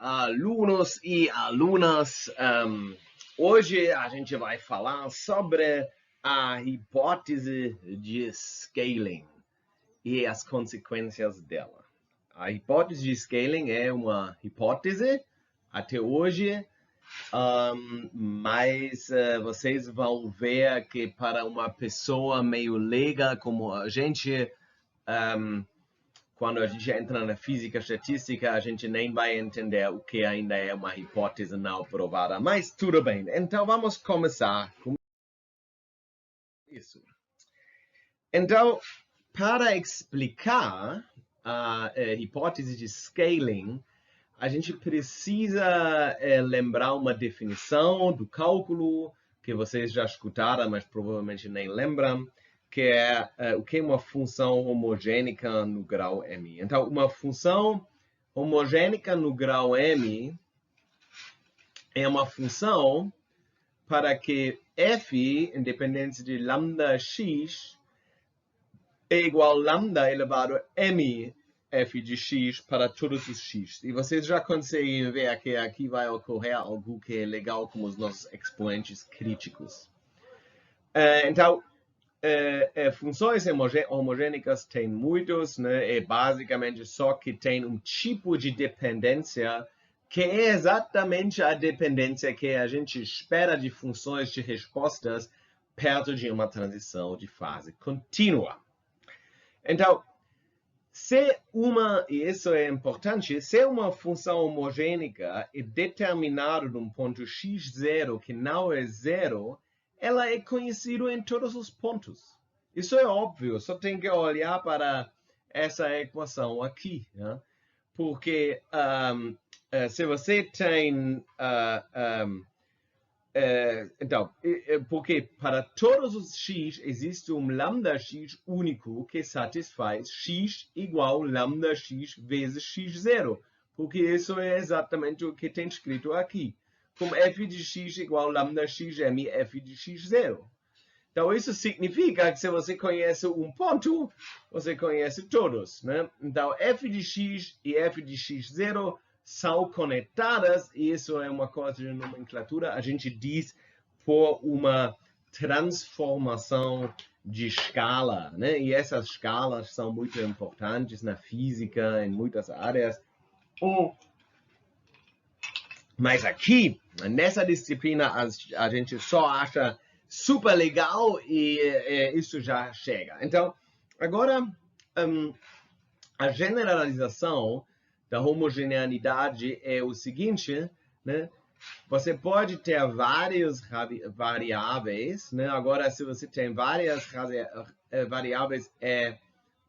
alunos e alunas. Hoje a gente vai falar sobre a hipótese de scaling e as consequências dela. A hipótese de scaling é uma hipótese até hoje, mas vocês vão ver que para uma pessoa meio leiga como a gente, quando a gente entra na física estatística, a gente nem vai entender o que ainda é uma hipótese não provada. Mas tudo bem. Então, vamos começar com isso. Então, para explicar a hipótese de scaling, a gente precisa lembrar uma definição do cálculo que vocês já escutaram, mas provavelmente nem lembram, que é o que é uma função homogênica no grau m. Então, uma função homogênica no grau m é uma função para que f, independente de lambda x, é igual a lambda elevado a m f de x para todos os x. E vocês já conseguem ver que aqui vai ocorrer algo que é legal com os nossos expoentes críticos. Então, funções homogênicas tem muitos, né? É basicamente só que tem um tipo de dependência que é exatamente a dependência que a gente espera de funções de respostas perto de uma transição de fase contínua. Então, e isso é importante, se uma função homogênica é determinada num ponto x0 que não é zero, ela é conhecida em todos os pontos. Isso é óbvio, só tem que olhar para essa equação aqui. Né? Porque se você tem... porque para todos os x existe um lambda x único que satisfaz x igual lambda x vezes x0. Porque isso é exatamente o que tem escrito aqui. Como f de x igual lambda xm f de x0. Então, isso significa que se você conhece um ponto, você conhece todos. Né? Então, f de x e f de x0 são conectadas, e isso é uma coisa de nomenclatura, a gente diz por uma transformação de escala. Né? E essas escalas são muito importantes na física, em muitas áreas. Mas aqui, nessa disciplina, a gente só acha super legal e isso já chega. Então, agora, a generalização da homogeneidade é o seguinte, né? Você pode ter várias variáveis, né? Agora, se você tem várias variáveis, é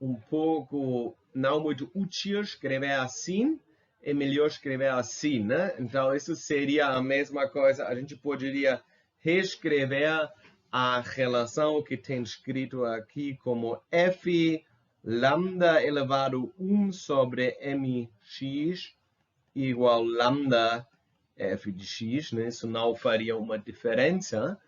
um pouco não muito útil escrever assim, é melhor escrever assim, né? Então, isso seria a mesma coisa. A gente poderia reescrever a relação que tem escrito aqui como f lambda elevado 1 sobre mx igual lambda f de x, né? Isso não faria uma diferença.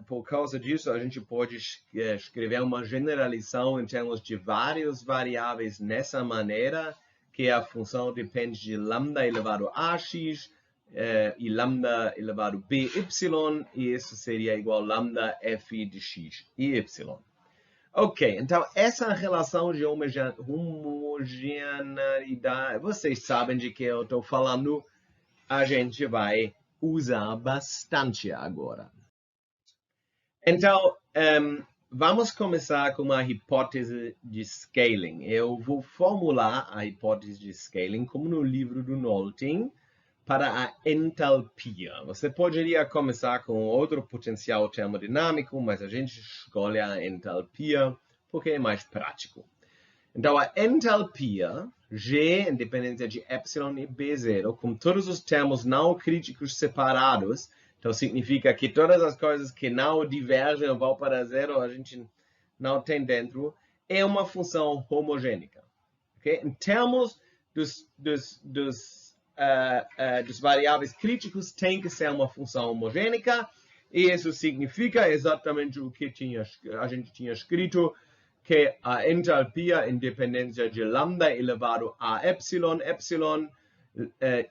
Por causa disso, a gente pode escrever uma generalização em termos de várias variáveis nessa maneira, que a função depende de lambda elevado a x e lambda elevado by, e isso seria igual a lambda f de x e y. Ok, então essa relação de homogeneidade, vocês sabem de que eu estou falando, a gente vai usar bastante agora. Então, vamos começar com uma hipótese de scaling. Eu vou formular a hipótese de scaling como no livro do Nolting para a entalpia. Você poderia começar com outro potencial termodinâmico, mas a gente escolhe a entalpia porque é mais prático. Então, a entalpia, G, independência de epsilon e B0, com todos os termos não críticos separados, então significa que todas as coisas que não divergem ou vão para zero, a gente não tem dentro, é uma função homogênica. Okay? Em termos dos variáveis críticos, tem que ser uma função homogênica, e isso significa exatamente o que a gente tinha escrito, que a entalpia, independência de lambda elevado a epsilon,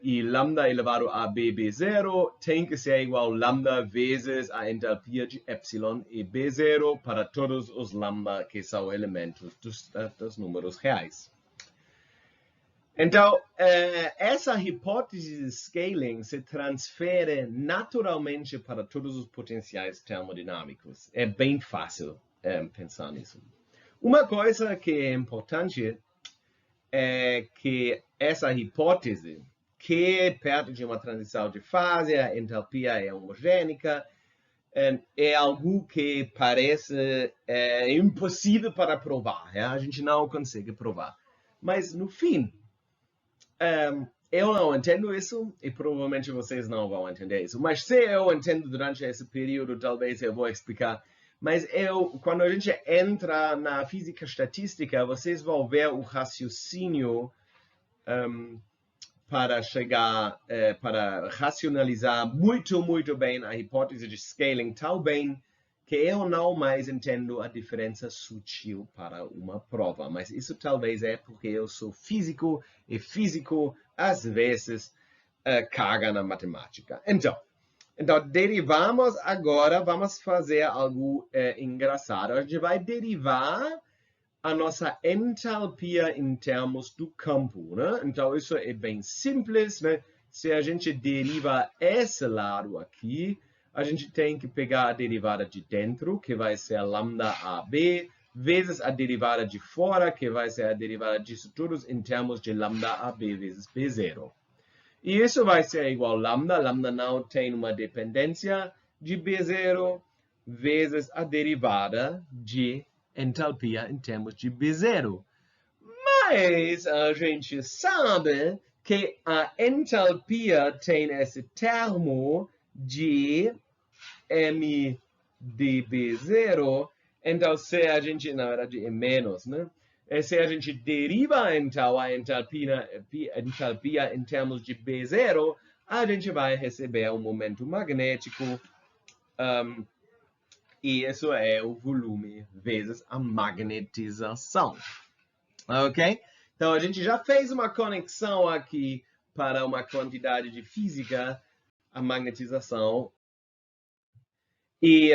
e lambda elevado a B0 tem que ser igual a lambda vezes a entalpia de epsilon e B0 para todos os lambda que são elementos dos números reais. Então, essa hipótese de scaling se transfere naturalmente para todos os potenciais termodinâmicos. É bem fácil pensar nisso. Uma coisa que é importante é que essa hipótese, que perto de uma transição de fase, a entalpia é homogênica, é algo que parece impossível para provar. A gente não consegue provar. Mas, no fim, eu não entendo isso e provavelmente vocês não vão entender isso. Mas se eu entendo durante esse período, talvez eu vou explicar. Mas quando a gente entra na física estatística, vocês vão ver o raciocínio para chegar, para racionalizar muito, muito bem a hipótese de scaling, tão bem que eu não mais entendo a diferença sutil para uma prova. Mas isso talvez é porque eu sou físico e físico, às vezes, caga na matemática. Então, derivamos agora, vamos fazer algo engraçado. A gente vai derivar a nossa entalpia em termos do campo, né? Então, isso é bem simples, né? Se a gente deriva esse lado aqui, a gente tem que pegar a derivada de dentro, que vai ser lambda AB, vezes a derivada de fora, que vai ser a derivada disso tudo em termos de lambda AB vezes B0. E isso vai ser igual a lambda. Lambda não tem uma dependência de B0 vezes a derivada de entalpia em termos de B0. Mas a gente sabe que a entalpia tem esse termo de M de B0. Então, se a gente, na verdade, é menos, né? Se a gente deriva, então, a entalpia em termos de B0, a gente vai receber um momento magnético, e isso é o volume vezes a magnetização. Ok? Então, a gente já fez uma conexão aqui para uma quantidade de física, a magnetização. E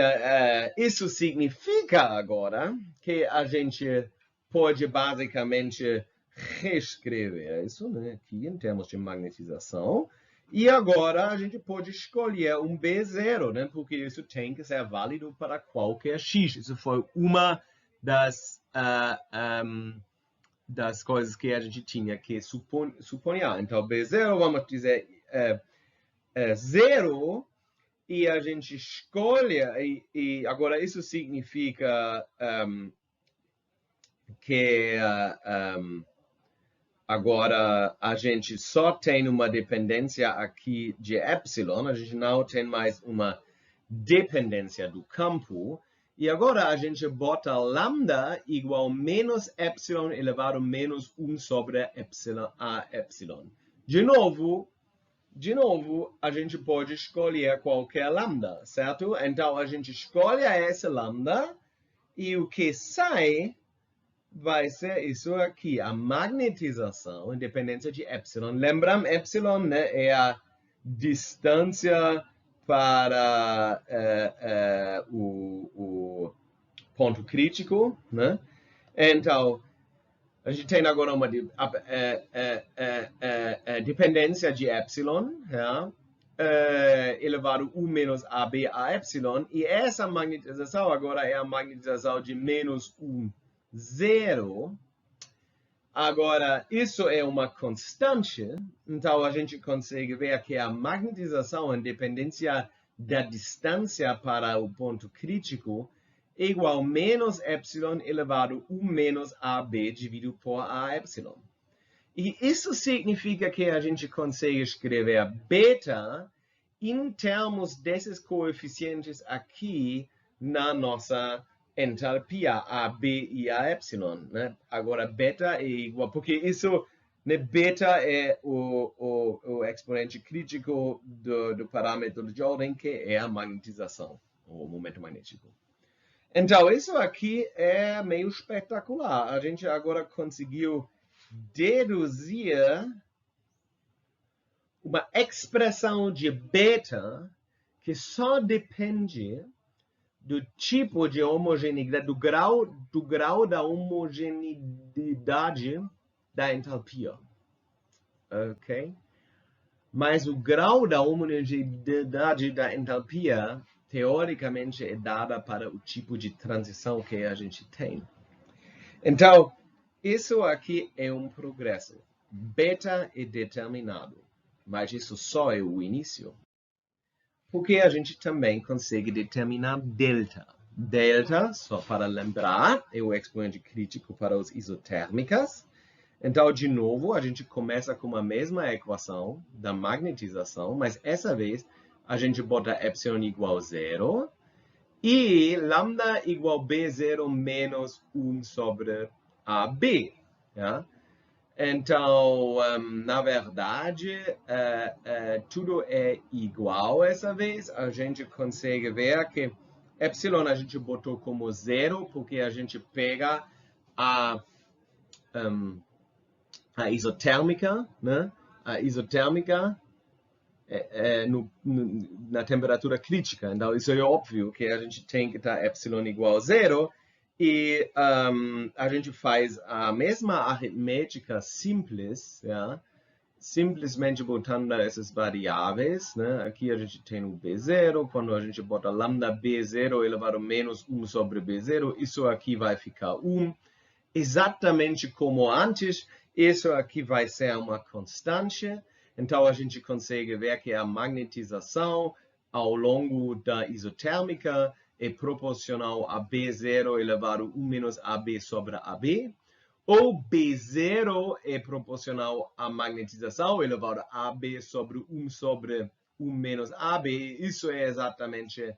isso significa agora que a gente pode basicamente reescrever isso, né, aqui em termos de magnetização. E agora a gente pode escolher um B0, né, porque isso tem que ser válido para qualquer X. Isso foi uma das coisas que a gente tinha que suponhar. Então, B0, vamos dizer, 0, e a gente escolhe, e agora isso significa que agora a gente só tem uma dependência aqui de epsilon, a gente não tem mais uma dependência do campo, e agora a gente bota lambda igual a menos epsilon elevado a menos 1 sobre epsilon a epsilon. De novo, a gente pode escolher qualquer lambda, certo? Então, a gente escolhe esse lambda e o que sai vai ser isso aqui, a magnetização, independência de epsilon. Lembram, epsilon, né, é a distância para o ponto crítico, né? Então, a gente tem agora uma dependência de epsilon, elevado 1 menos AB a epsilon, e essa magnetização agora é a magnetização de menos 1, 0. Agora, isso é uma constante, então a gente consegue ver que a magnetização, em dependência da distância para o ponto crítico, é igual a menos epsilon elevado a 1 menos AB dividido por A epsilon. E isso significa que a gente consegue escrever beta em termos desses coeficientes aqui na nossa entalpia, AB e A epsilon, né? Agora, beta é igual, porque isso, né, beta é o exponente crítico do parâmetro de Jordan, que é a magnetização, o momento magnético. Então, isso aqui é meio espetacular. A gente agora conseguiu deduzir uma expressão de beta que só depende do tipo de homogeneidade, do grau da homogeneidade da entalpia. Ok? Mas o grau da homogeneidade da entalpia, teoricamente, é dada para o tipo de transição que a gente tem. Então, isso aqui é um progresso. Beta é determinado, mas isso só é o início. Porque a gente também consegue determinar delta. Delta, só para lembrar, é o expoente crítico para os isotérmicas. Então, de novo, a gente começa com a mesma equação da magnetização, mas essa vez a gente bota epsilon igual a 0 e lambda igual a B0 menos 1 sobre AB. Ja? Então, na verdade, tudo é igual essa vez. A gente consegue ver que epsilon a gente botou como 0, porque a gente pega a isotérmica, né? A isotérmica na temperatura crítica. Então, isso é óbvio que a gente tem que estar epsilon igual a 0. E a gente faz a mesma aritmética simples, ja? Simplesmente botando essas variáveis. Né? Aqui a gente tem o B0, quando a gente bota lambda B0 elevado a menos 1 sobre B0, isso aqui vai ficar 1. Exatamente como antes, isso aqui vai ser uma constante. Então, a gente consegue ver que a magnetização ao longo da isotérmica é proporcional a B0 elevado a 1 menos AB sobre AB. Ou B0 é proporcional à magnetização elevado a AB sobre 1 sobre 1 menos AB. Isso é exatamente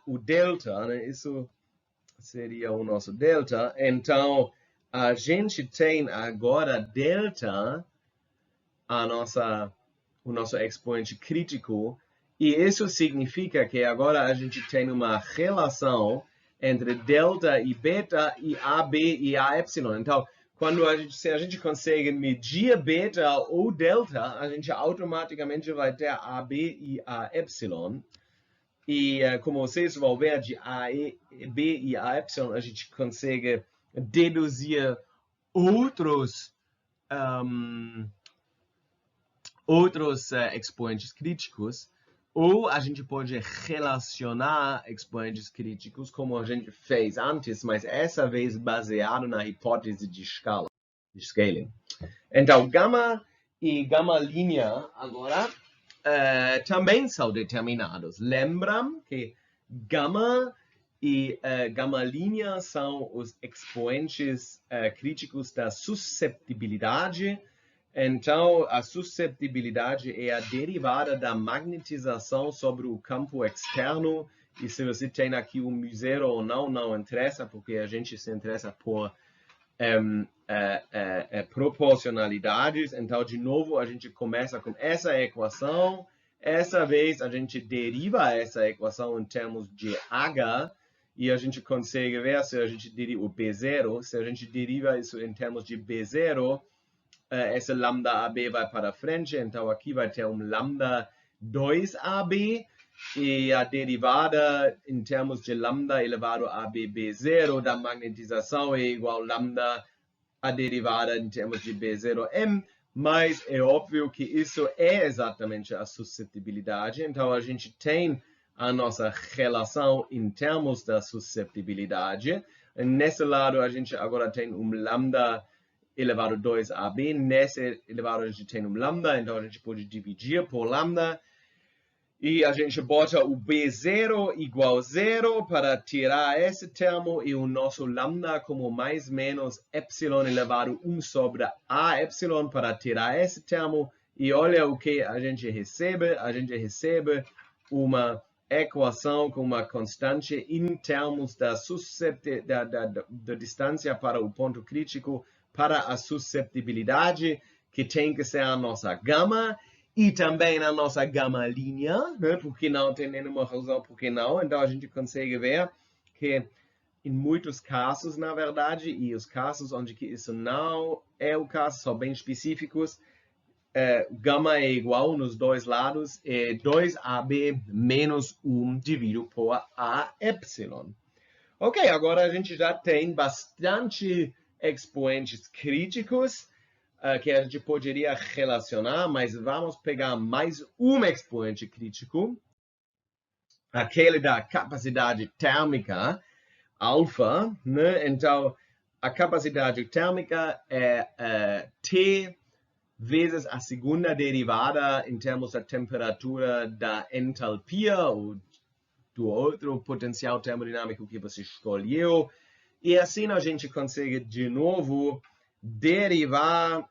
o delta, né? Isso seria o nosso delta. Então, a gente tem agora delta, o nosso expoente crítico, e isso significa que agora a gente tem uma relação entre delta e beta e AB e a epsilon. Então, se a gente consegue medir beta ou delta, a gente automaticamente vai ter AB e a epsilon. E como vocês vão ver, de A, B e A epsilon, a gente consegue deduzir outros expoentes críticos, ou a gente pode relacionar expoentes críticos como a gente fez antes, mas essa vez baseado na hipótese de escala, de scaling. Então, gama e gama linha agora também são determinados. Lembram que gama e gama linha são os expoentes críticos da susceptibilidade. Então, a susceptibilidade é a derivada da magnetização sobre o campo externo. E se você tem aqui um zero ou não interessa, porque a gente se interessa por proporcionalidades. Então, de novo, a gente começa com essa equação. Essa vez, a gente deriva essa equação em termos de H. E a gente consegue ver se a gente deriva o B0. Se a gente deriva isso em termos de B0, esse lambda AB vai para frente, então aqui vai ter um lambda 2AB, e a derivada em termos de lambda elevado a B0 da magnetização é igual a lambda, a derivada em termos de B0M, mas é óbvio que isso é exatamente a susceptibilidade, então a gente tem a nossa relação em termos da susceptibilidade. Nesse lado, a gente agora tem um lambda elevado a 2AB, nesse elevado a gente tem um lambda, então a gente pode dividir por lambda, e a gente bota o B0 igual a 0 para tirar esse termo, e o nosso lambda como mais menos epsilon elevado a 1 sobre A epsilon para tirar esse termo, e olha o que a gente recebe uma equação com uma constante em termos da distância para o ponto crítico para a susceptibilidade, que tem que ser a nossa gama, e também a nossa gama linha, né? Porque não tem nenhuma razão porque não. Então, a gente consegue ver que em muitos casos, na verdade, e os casos onde isso não é o caso, são bem específicos, gama é igual nos dois lados, é 2AB menos 1 dividido por AY. Ok, agora a gente já tem bastante expoentes críticos que a gente poderia relacionar, mas vamos pegar mais um expoente crítico, aquele da capacidade térmica, alfa, né? Então, a capacidade térmica é T vezes a segunda derivada em termos da temperatura da entalpia, ou do outro potencial termodinâmico que você escolheu. E assim a gente consegue, de novo, derivar.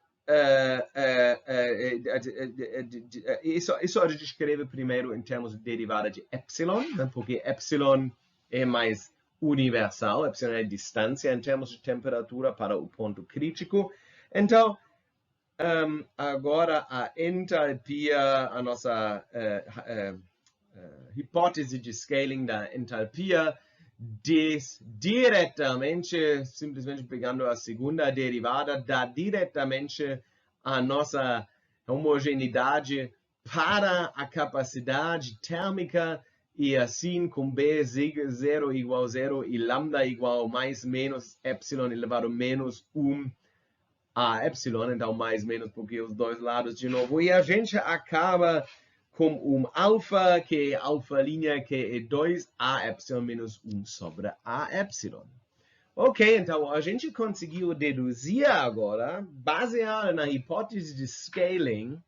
Isso a gente escreve primeiro em termos de derivada de epsilon, né? Porque epsilon é mais universal, epsilon é distância em termos de temperatura para o ponto crítico. Então, agora a entalpia, a nossa hipótese de scaling da entalpia diz diretamente, simplesmente pegando a segunda derivada, dá diretamente a nossa homogeneidade para a capacidade térmica e assim com B 0 igual a 0 e lambda igual a mais menos epsilon elevado a menos 1 a epsilon, então mais menos porque os dois lados de novo. E a gente acaba com alfa, que é alfa linha, que é 2a epsilon menos 1 sobre a epsilon. Ok, então a gente conseguiu deduzir agora, baseado na hipótese de scaling,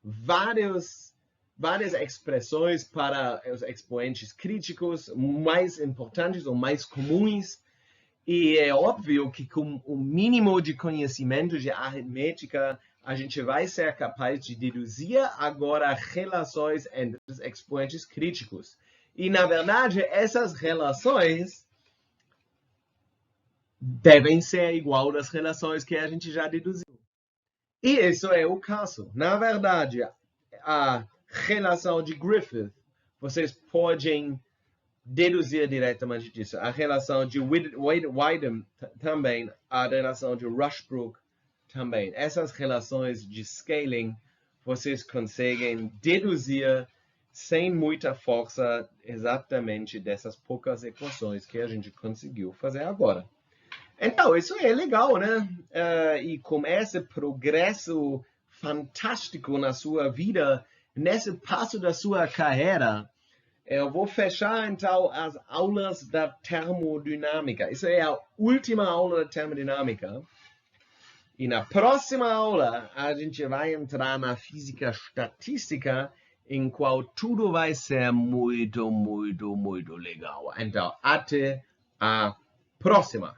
várias expressões para os expoentes críticos mais importantes ou mais comuns. E é óbvio que com o mínimo de conhecimento de aritmética, a gente vai ser capaz de deduzir agora relações entre os expoentes críticos. E, na verdade, essas relações devem ser igual às relações que a gente já deduziu. E isso é o caso. Na verdade, a relação de Griffith, vocês podem deduzir diretamente disso. A relação de Wydom também, a relação de Rushbrook também. Essas relações de scaling, vocês conseguem deduzir sem muita força exatamente dessas poucas equações que a gente conseguiu fazer agora. Então, isso é legal, né? E com esse progresso fantástico na sua vida, nesse passo da sua carreira, eu vou fechar, então, as aulas da termodinâmica. Isso é a última aula da termodinâmica. E na próxima aula, a gente vai entrar na física estatística, em qual tudo vai ser muito, muito, muito legal. Então, até a próxima.